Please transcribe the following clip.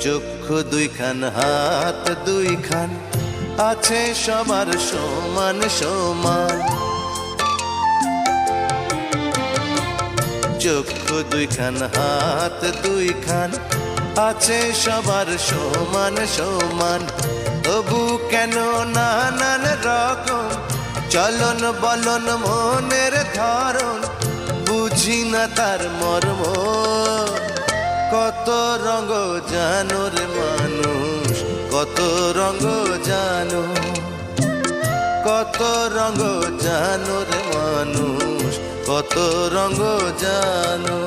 চক্ষু দুইখান, হাত দুইখান, আছে সবার সমান সমান। চক্ষু দুইখান, হাত দুইখান, আছে সবার সমান সমান। তবু কেন নানান রকম চলন বলন মনের ধরন, বুঝি না তার মর্ম। কত রঙ জানো রে মানুষ, কত রঙ জানো, কত রঙ জানো রে মানুষ, কত রঙ জানো।